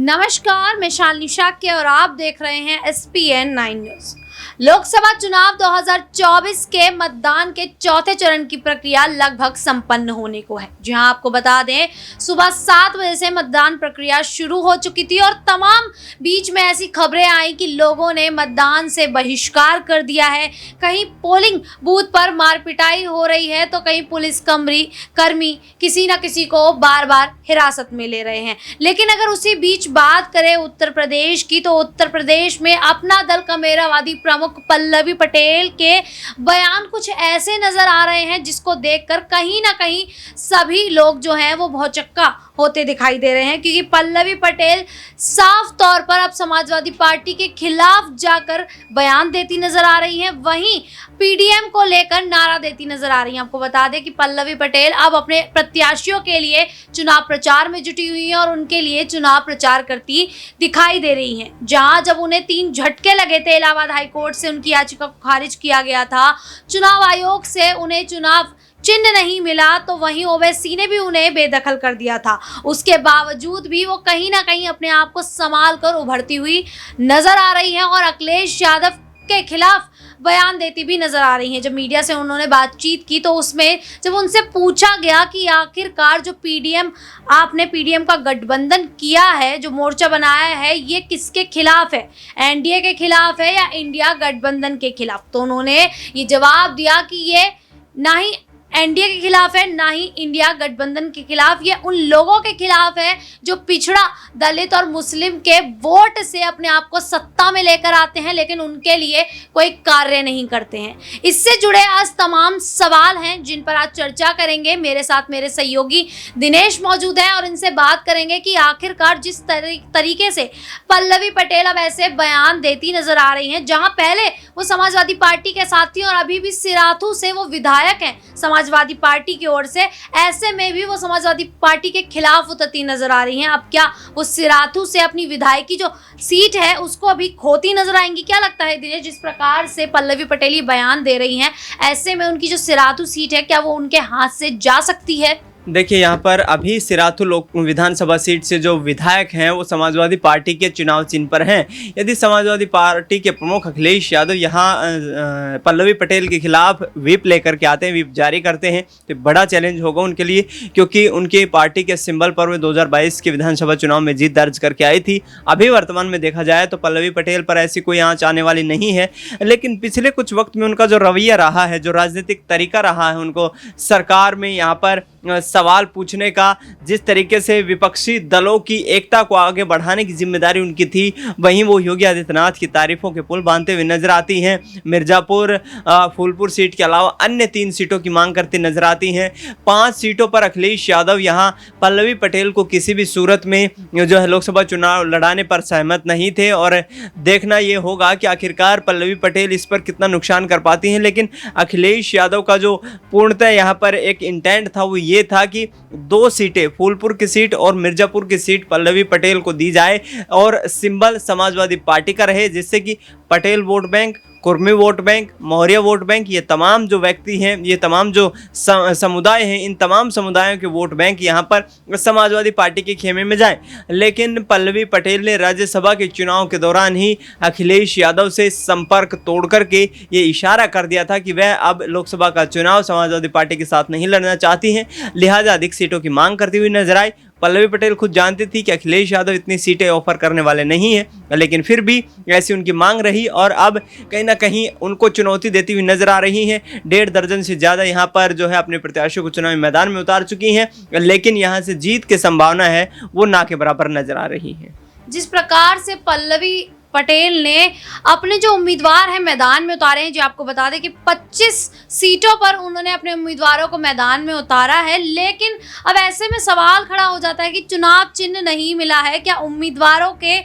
नमस्कार, मैं शालिनी शाक्य और आप देख रहे हैं SPN 9 न्यूज। लोकसभा चुनाव 2024 के मतदान के चौथे चरण की प्रक्रिया लगभग संपन्न होने को है। जहां आपको बता दें, सुबह 7 बजे से मतदान प्रक्रिया शुरू हो चुकी थी और तमाम बीच में ऐसी खबरें आई कि लोगों ने मतदान से बहिष्कार कर दिया है। कहीं पोलिंग बूथ पर मार पिटाई हो रही है तो कहीं पुलिस कर्मी किसी न किसी को बार बार हिरासत में ले रहे हैं। लेकिन अगर उसी बीच बात करें उत्तर प्रदेश की, तो उत्तर प्रदेश में अपना दल का मेरावादी प्रमुख पल्लवी पटेल के बयान कुछ ऐसे नजर आ रहे हैं जिसको देखकर कहीं ना कहीं सभी लोग जो हैं वो भौचक्का होते दिखाई दे रहे हैं, क्योंकि पल्लवी पटेल साफ तौर पर अब समाजवादी पार्टी के खिलाफ जाकर बयान देती नजर आ रही हैं। वहीं PDM को लेकर नारा देती नजर आ रही हैं। आपको बता दें कि पल्लवी पटेल अब अपने प्रत्याशियों के लिए चुनाव प्रचार में जुटी हुई हैं और उनके लिए चुनाव प्रचार करती दिखाई दे रही हैं। जहां जब उन्हें 3 झटके लगे थे, इलाहाबाद हाईकोर्ट से उनकी याचिका को खारिज किया गया था, चुनाव आयोग से उन्हें चुनाव चिन्ह नहीं मिला, तो वहीं ओवैसी ने भी उन्हें बेदखल कर दिया था। उसके बावजूद भी वो कहीं ना कहीं अपने आप को संभाल कर उभरती हुई नजर आ रही हैं और अखिलेश यादव के खिलाफ बयान देती भी नजर आ रही हैं। जब मीडिया से उन्होंने बातचीत की तो उसमें जब उनसे पूछा गया कि आखिरकार जो आपने PDM का गठबंधन किया है, जो मोर्चा बनाया है, ये किसके खिलाफ है, NDA के खिलाफ है या इंडिया गठबंधन के खिलाफ, तो उन्होंने ये जवाब दिया कि ये ना ही NDA के खिलाफ है ना ही इंडिया गठबंधन के खिलाफ, ये उन लोगों के खिलाफ है जो पिछड़ा, दलित और मुस्लिम के वोट से अपने आप को सत्ता में लेकर आते हैं लेकिन उनके लिए कोई कार्य नहीं करते हैं। इससे जुड़े आज तमाम सवाल हैं जिन पर आज चर्चा करेंगे। मेरे साथ मेरे सहयोगी दिनेश मौजूद हैं और इनसे बात करेंगे कि आखिरकार जिस तरीके से पल्लवी पटेल अब ऐसे बयान देती नजर आ रही हैं, जहां पहले वो समाजवादी पार्टी के साथ थी और अभी भी सिराथू से वो विधायक हैं समाजवादी पार्टी की ओर से, ऐसे में भी वो समाजवादी पार्टी के खिलाफ उतरती नजर आ रही हैं। अब क्या वो सिराथू से अपनी विधायकी जो सीट है उसको अभी खोती नजर आएंगी? क्या लगता है दिनेश, जिस प्रकार से पल्लवी पटेल ये बयान दे रही हैं, ऐसे में उनकी जो सिराथू सीट है क्या वो उनके हाथ से जा सकती है? देखिए, यहाँ पर अभी सिराथू विधानसभा सीट से जो विधायक हैं वो समाजवादी पार्टी के चुनाव चिन्ह पर हैं। यदि समाजवादी पार्टी के प्रमुख अखिलेश यादव यहाँ पल्लवी पटेल के खिलाफ व्हिप लेकर के आते हैं, व्हिप जारी करते हैं, तो बड़ा चैलेंज होगा उनके लिए, क्योंकि उनकी पार्टी के सिंबल पर वे 2022 के विधानसभा चुनाव में जीत दर्ज करके आई थी। अभी वर्तमान में देखा जाए तो पल्लवी पटेल पर ऐसी कोई आँच आने वाली नहीं है, लेकिन पिछले कुछ वक्त में उनका जो रवैया रहा है, जो राजनीतिक तरीका रहा है, उनको सरकार में यहाँ पर सवाल पूछने का, जिस तरीके से विपक्षी दलों की एकता को आगे बढ़ाने की जिम्मेदारी उनकी थी, वहीं वो योगी आदित्यनाथ की तारीफों के पुल बांधते हुए नजर आती हैं। मिर्जापुर, फूलपुर सीट के अलावा अन्य 3 सीटों की मांग करती नजर आती हैं। 5 सीटों पर अखिलेश यादव यहाँ पल्लवी पटेल को किसी भी सूरत में जो है लोकसभा चुनाव लड़ाने पर सहमत नहीं थे और देखना ये होगा कि आखिरकार पल्लवी पटेल इस पर कितना नुकसान कर पाती हैं। लेकिन अखिलेश यादव का जो पूर्णतः यहाँ पर एक इंटेंट था वो ये था कि 2 सीटें, फूलपुर की सीट और मिर्जापुर की सीट पल्लवी पटेल को दी जाए और सिंबल समाजवादी पार्टी का रहे, जिससे कि Patel vote bank, Kurmi vote bank, Maurya vote bank, ये तमाम जो व्यक्ति हैं, ये तमाम जो समुदाय हैं, इन तमाम समुदायों के वोट बैंक यहाँ पर समाजवादी पार्टी के खेमे में जाएं। लेकिन पल्लवी पटेल ने राज्यसभा के चुनाव के दौरान ही अखिलेश यादव से संपर्क तोड़ करके ये इशारा कर दिया था कि वह अब लोकसभा का चुनाव समाजवादी पार्टी के साथ नहीं लड़ना चाहती हैं, लिहाजा अधिक सीटों की मांग करती हुई नजर आई। पल्लवी पटेल खुद जानती थी कि अखिलेश यादव इतनी सीटें ऑफर करने वाले नहीं हैं, लेकिन फिर भी ऐसी उनकी मांग रही और अब कहीं ना कहीं उनको चुनौती देती हुई नजर आ रही हैं। 1.5 दर्जन से ज़्यादा यहाँ पर जो है अपने प्रत्याशियों को चुनावी मैदान में उतार चुकी हैं, लेकिन यहाँ से जीत की संभावना है वो ना के बराबर नजर आ रही है। जिस प्रकार से पल्लवी पटेल ने अपने जो उम्मीदवार हैं मैदान में उतारे हैं, जो आपको बता दें कि 25 सीटों पर उन्होंने अपने उम्मीदवारों को मैदान में उतारा है, लेकिन अब ऐसे में सवाल खड़ा हो जाता है कि चुनाव चिन्ह नहीं मिला है, क्या उम्मीदवारों के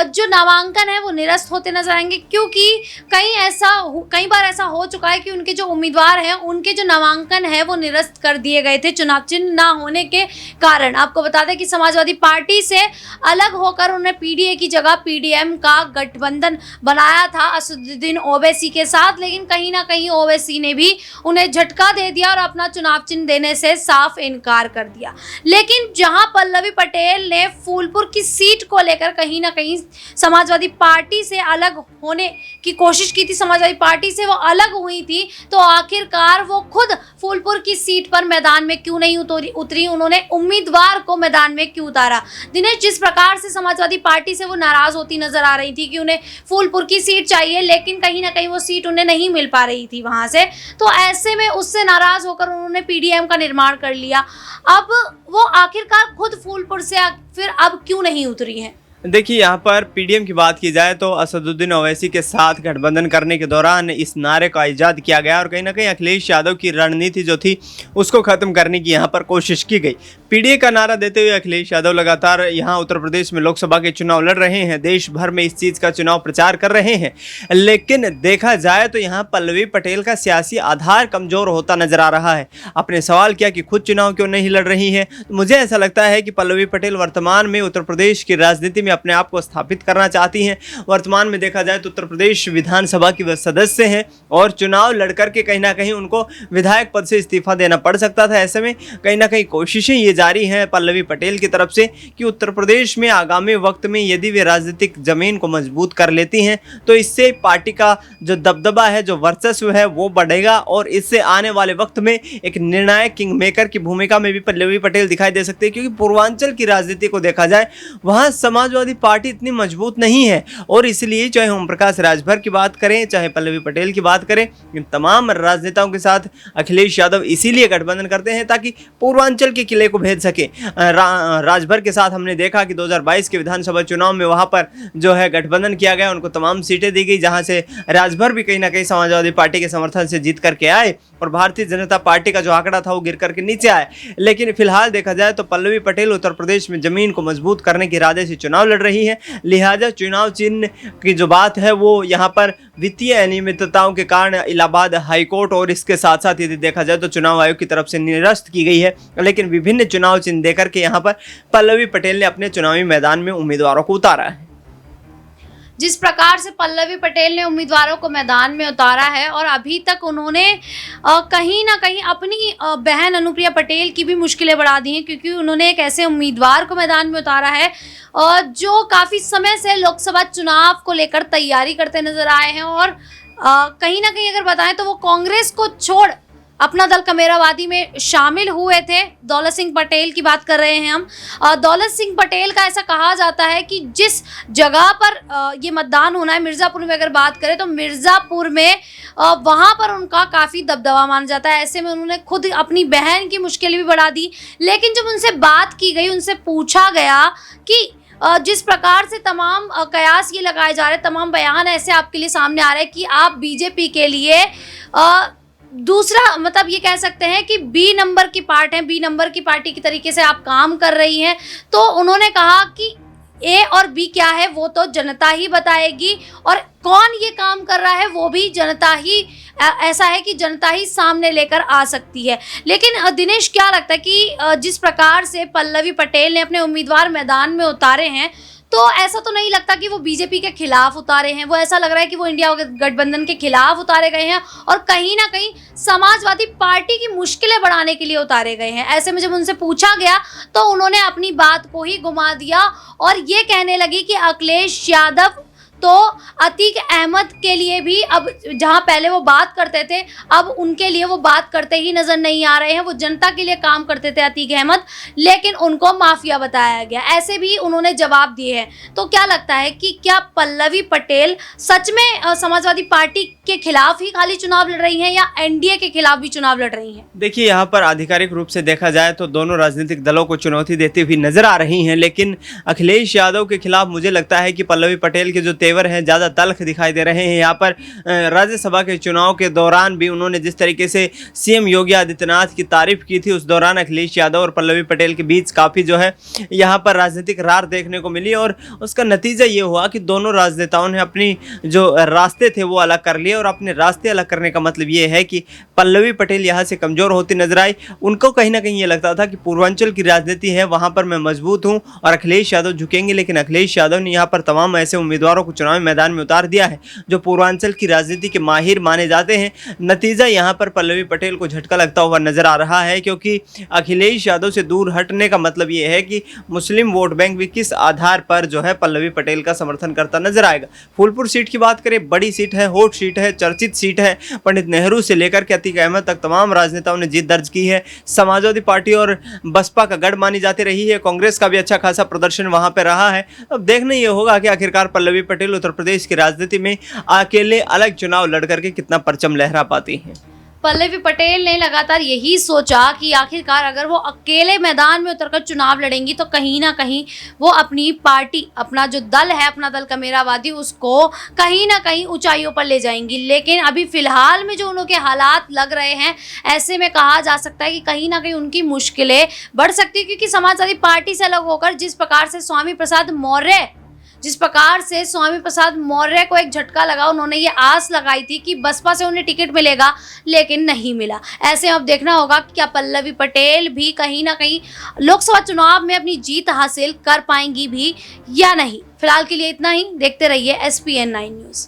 जो नामांकन है वो निरस्त होते नजर आएंगे? क्योंकि कई बार ऐसा हो चुका है कि उनके जो उम्मीदवार हैं उनके जो नामांकन है वो निरस्त कर दिए गए थे चुनाव चिन्ह ना होने के कारण। आपको बता दें कि समाजवादी पार्टी से अलग होकर उन्हें PDA की जगह PDM का गठबंधन बनाया था असदुद्दीन ओवैसी के साथ, लेकिन कहीं ना कहीं ओवैसी ने भी उन्हें झटका दे दिया और अपना चुनाव चिन्ह देने से साफ इनकार कर दिया। लेकिन जहां पल्लवी पटेल ने फूलपुर की सीट को लेकर कहीं ना कहीं समाजवादी पार्टी से अलग होने की कोशिश की थी, समाजवादी पार्टी से वो अलग हुई थी, तो आखिरकार वो खुद फूलपुर की सीट पर मैदान में क्यों नहीं उतरी, उन्होंने उम्मीदवार को मैदान में क्यों उतारा। दिनेश, जिस प्रकार से समाजवादी पार्टी से वो नाराज होती नजर आ रही थी कि उन्हें फूलपुर की सीट चाहिए, लेकिन कहीं ना कहीं वो सीट उन्हें नहीं मिल पा रही थी वहां से, तो ऐसे में उससे नाराज होकर उन्होंने पीडीएम का निर्माण कर लिया। अब वो आखिरकार खुद फूलपुर से फिर अब क्यों नहीं उतरी है? देखिए, यहाँ पर पीडीएम की बात की जाए तो असदुद्दीन ओवैसी के साथ गठबंधन करने के दौरान इस नारे का इजाद किया गया और कहीं ना कहीं अखिलेश यादव की रणनीति जो थी उसको खत्म करने की यहाँ पर कोशिश की गई। पीडीए का नारा देते हुए अखिलेश यादव लगातार यहाँ उत्तर प्रदेश में लोकसभा के चुनाव लड़ रहे हैं, देश भर में इस चीज़ का चुनाव प्रचार कर रहे हैं, लेकिन देखा जाए तो यहाँ पल्लवी पटेल का सियासी आधार कमजोर होता नजर आ रहा है। आपने सवाल किया कि खुद चुनाव क्यों नहीं लड़ रही है, तो मुझे ऐसा लगता है कि पल्लवी पटेल वर्तमान में उत्तर प्रदेश की राजनीति में अपने आप को स्थापित करना चाहती हैं। वर्तमान में देखा जाए तो उत्तर प्रदेश विधानसभा की वह सदस्य हैं और चुनाव लड़कर के कहीं ना कहीं उनको विधायक पद से इस्तीफा देना पड़ सकता था। ऐसे में कहीं ना कहीं कोशिशें ये जारी हैं पल्लवी पटेल की तरफ से कि उत्तर प्रदेश में आगामी वक्त में यदि वे राजनीतिक जमीन को मजबूत कर लेती हैं तो इससे पार्टी का जो दबदबा है, जो वर्चस्व है, वो बढ़ेगा और इससे आने वाले वक्त में एक निर्णायक किंग मेकर की भूमिका में भी पल्लवी पटेल दिखाई दे सकती है। क्योंकि पूर्वांचल की राजनीति को देखा जाए, वहाँ समाजवादी पार्टी इतनी मजबूत नहीं है और इसलिए चाहे ओम प्रकाश राजभर की बात करें, चाहे पल्लवी पटेल की बात करें, इन तमाम राजनेताओं के साथ अखिलेश यादव इसीलिए गठबंधन करते हैं ताकि पूर्वांचल के किले को भेद सके। राजभर के साथ हमने देखा कि 2022 के विधानसभा चुनाव में वहां पर जो है गठबंधन किया गया, उनको तमाम सीटें दी गई, जहां से राजभर भी कहीं ना कहीं समाजवादी पार्टी के समर्थन से जीत करके आए और भारतीय जनता पार्टी का जो आंकड़ा था वो गिर करके नीचे आए। लेकिन फिलहाल देखा जाए तो पल्लवी पटेल उत्तर प्रदेश में जमीन को मजबूत करने के इरादे से चुनाव लड़ रही है, लिहाजा चुनाव चिन्ह की जो बात है वो यहाँ पर वित्तीय अनियमितताओं के कारण इलाहाबाद हाईकोर्ट और इसके साथ साथ यदि देखा जाए तो चुनाव आयोग की तरफ से निरस्त की गई है। लेकिन विभिन्न चुनाव चिन्ह देकर के यहाँ पर पल्लवी पटेल ने अपने चुनावी मैदान में उम्मीदवारों को उतारा है। जिस प्रकार से पल्लवी पटेल ने उम्मीदवारों को मैदान में उतारा है और अभी तक उन्होंने कहीं ना कहीं अपनी बहन अनुप्रिया पटेल की भी मुश्किलें बढ़ा दी हैं, क्योंकि उन्होंने एक ऐसे उम्मीदवार को मैदान में उतारा है जो काफ़ी समय से लोकसभा चुनाव को लेकर तैयारी करते नजर आए हैं और कहीं ना कहीं अगर बताएं तो वो कांग्रेस को छोड़ अपना दल कमेरावादी में शामिल हुए थे। दौलत सिंह पटेल की बात कर रहे हैं हम। दौलत सिंह पटेल का ऐसा कहा जाता है कि जिस जगह पर ये मतदान होना है, मिर्ज़ापुर में अगर बात करें तो मिर्ज़ापुर में वहाँ पर उनका काफ़ी दबदबा माना जाता है। ऐसे में उन्होंने खुद अपनी बहन की मुश्किल भी बढ़ा दी। लेकिन जब उनसे बात की गई, उनसे पूछा गया कि जिस प्रकार से तमाम कयास ये लगाए जा रहे, तमाम बयान ऐसे आपके लिए सामने आ रहे हैं कि आप बीजेपी के लिए दूसरा मतलब ये कह सकते हैं कि बी नंबर की पार्ट है, बी नंबर की पार्टी की तरीके से आप काम कर रही हैं, तो उन्होंने कहा कि ए और बी क्या है वो तो जनता ही बताएगी और कौन ये काम कर रहा है वो भी जनता ही, ऐसा है कि जनता ही सामने लेकर आ सकती है। लेकिन दिनेश, क्या लगता है कि जिस प्रकार से पल्लवी पटेल ने अपने उम्मीदवार मैदान में उतारे हैं, तो ऐसा तो नहीं लगता कि वो बीजेपी के खिलाफ उतारे हैं, वो ऐसा लग रहा है कि वो इंडिया गठबंधन के खिलाफ उतारे गए हैं और कहीं ना कहीं समाजवादी पार्टी की मुश्किलें बढ़ाने के लिए उतारे गए हैं। ऐसे में जब उनसे पूछा गया तो उन्होंने अपनी बात को ही घुमा दिया और ये कहने लगी कि अखिलेश यादव तो अतीक अहमद के लिए भी अब जहां पहले वो बात करते थे, अब उनके लिए वो बात करते ही नजर नहीं आ रहे हैं। वो जनता के लिए काम करते थे अतीक अहमद, लेकिन उनको माफिया बताया गया, ऐसे भी उन्होंने जवाब दिए हैं। तो क्या लगता है कि क्या पल्लवी पटेल सच में समाजवादी पार्टी के खिलाफ ही खाली चुनाव लड़ रही हैं या एनडीए के खिलाफ भी चुनाव लड़ रही हैं? देखिए, यहाँ पर आधिकारिक रूप से देखा जाए तो दोनों राजनीतिक दलों को चुनौती देती हुई नजर आ रही हैं, लेकिन अखिलेश यादव के खिलाफ मुझे लगता है कि पल्लवी पटेल के जो तेवर हैं ज़्यादा तल्ख दिखाई दे रहे हैं। यहाँ पर राज्यसभा के चुनाव के दौरान भी उन्होंने जिस तरीके से सीएम योगी आदित्यनाथ की तारीफ की थी, उस दौरान अखिलेश यादव और पल्लवी पटेल के बीच काफ़ी जो है यहाँ पर राजनीतिक रार देखने को मिली और उसका नतीजा ये हुआ कि दोनों राजनेताओं ने अपनी जो रास्ते थे वो अलग कर लिए और अपने रास्ते अलग करने का मतलब ये है कि पल्लवी पटेल यहाँ से कमज़ोर होती नजर आई। उनको कहीं ना कहीं ये लगता था कि पूर्वांचल की राजनीति है, वहाँ पर मैं मजबूत हूँ और अखिलेश यादव झुकेंगे, लेकिन अखिलेश यादव ने यहाँ पर तमाम ऐसे उम्मीदवारों को चुनावी मैदान में उतार दिया है, जो पूर्वांचल की राजनीति के माहिर माने जाते हैं। नतीजा यहाँ पर पल्लवी पटेल को झटका लगता हुआ नजर आ रहा है, क्योंकि अखिलेश यादव से दूर हटने का मतलब ये है कि मुस्लिम वोट बैंक भी किस आधार पर जो है पल्लवी पटेल का समर्थन करता नजर आएगा। फूलपुर सीट की बात करें, बड़ी सीट है, हॉट सीट है, चर्चित सीट है। पंडित नेहरू से लेकर के अतीक अहमद तक तमाम राजनेताओं ने जीत दर्ज की है। समाजवादी पार्टी और बसपा का गढ़ मानी जाती रही है। कांग्रेस का भी अच्छा खासा प्रदर्शन वहां पर रहा है। अब देखना ये होगा कि आखिरकार पल्लवी पटेल उत्तर प्रदेश की राजनीति में अकेले अलग चुनाव लड़ करके कितना परचम लहरा पाती हैं। पल्लवी पटेल ने लगातार यही सोचा कि आखिरकार अगर वो अकेले मैदान में उतरकर चुनाव लड़ेंगी तो कहीं ना कहीं वो अपनी पार्टी, अपना जो दल है, अपना दल कमेरावादी, उसको कहीं ना कहीं ऊंचाइयों पर ले जाएंगी। लेकिन अभी फिलहाल में जो उनके हालात लग रहे हैं, ऐसे में कहा जा सकता है कि कहीं ना कहीं उनकी मुश्किलें बढ़ सकती है, क्योंकि समाजवादी पार्टी से अलग होकर जिस प्रकार से स्वामी प्रसाद मौर्य को एक झटका लगा, उन्होंने ये आस लगाई थी कि बसपा से उन्हें टिकट मिलेगा, लेकिन नहीं मिला। ऐसे में अब देखना होगा कि क्या पल्लवी पटेल भी कहीं ना कहीं लोकसभा चुनाव में अपनी जीत हासिल कर पाएंगी भी या नहीं। फिलहाल के लिए इतना ही। देखते रहिए SPN 9 न्यूज़।